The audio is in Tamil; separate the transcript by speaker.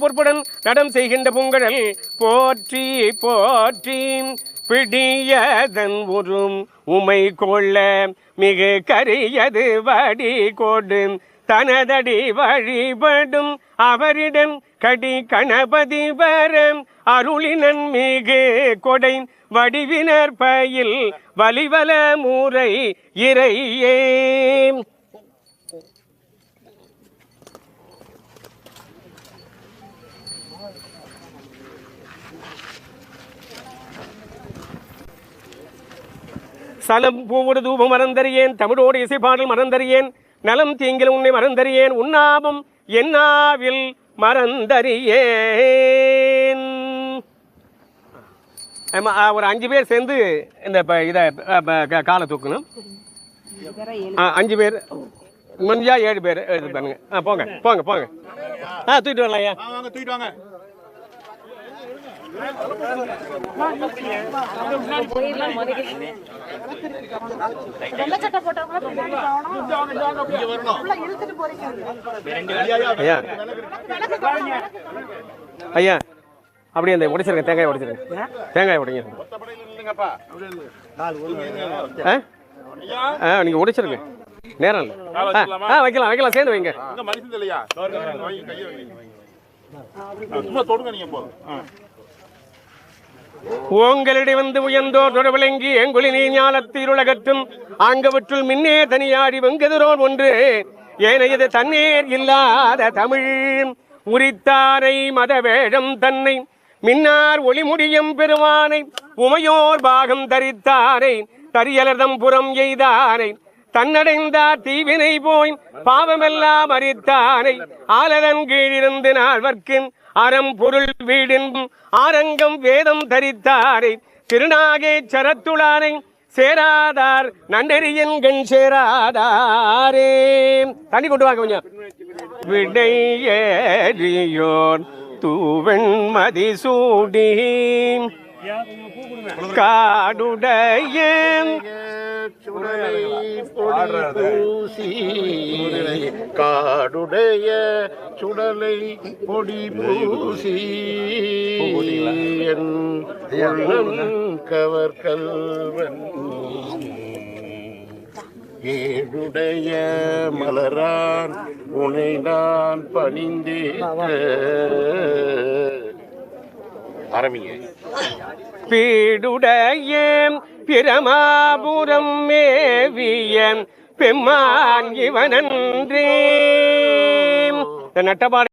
Speaker 1: பொறுப்புடன் நடம் செய்கின்ற பூங்கடல் போற்றி போற்றி பிடியதன் உறும் உமை கொள்ள மிகு கரியது வடி கொடு தனதடி வழிபடும் அவரிடம் கடி கணபதி வர அருளினன் மிகு கொடை வடிவினர் பயில் வலிவல முறை இறையே. சலம் பூவோடு தூபம் மறந்தறியேன், தமிழோடு இசைப்பாடல் மறந்தறியேன், நலம் தீங்கில் உன்னை மறந்தறியேன், உன்னாவும் என்னாவில் மறந்தறியேன். ஒரு 5 பேர் சேர்ந்து இந்த இதை காலை தூக்கணும். 5 பேர் முடிஞ்சா 7 பேர் எடுத்து பாருங்க. போங்க போங்க போங்க. தூக்கிட்டு வரலாம் ஐயா, தூக்கிட்டு வாங்க. ஐயா அப்படியே அந்த உடைச்சிருங்க, தேங்காய் உடைச்சிருங்க, தேங்காய் உடைங்க. நீங்க உடைச்சிருங்க, நேரம் இல்லை. வைக்கலாம் வைக்கலாம், சேர்ந்து வைங்க. ஓங்களிடை வந்து உயர்ந்தோர் தொடவிளங்கி எங்குளி நீ ஞாலத்தில் உலகற்றும் ஆங்கவற்றுள் மின்னே தனியாடி வெங்கதிரோர் ஒன்று ஏனையது தண்ணீர் இல்லாத தமிழ் உரித்தாரை மத வேடம் தன்னை மின்னார் ஒளிமுடியும் பெருமானை உமையோர் பாகம் தரித்தாரை தரியலர்தம் புறம் எய்தானை தன்னடைந்தார் தீவினை போய் பாவமெல்லாம் அறித்தானை ஆலதன் கீழிருந்து நால்வர்க்கு அறம் பொருள் வீடின் ஆரங்கம் வேதம் தரித்தாரை திருநாகே சரத்துளானை சேராதார் நன்னெறியின் கண் சேராதாரே. தண்ணி கொண்டு வாங்க கொஞ்சம். விடையேறியோர் தூவெண் மதிசூடி காடுடைய
Speaker 2: காடுடைய சுடலை பொடி பூசி கவர் கல்வன் ஏழுடைய மலரான் உனை நான் பணிந்தே ஆரம்பிங்க.
Speaker 1: பீடுடைய பிரமாபுரம் மேவிய பெம்மான் இவனன்றே நட்டபாடு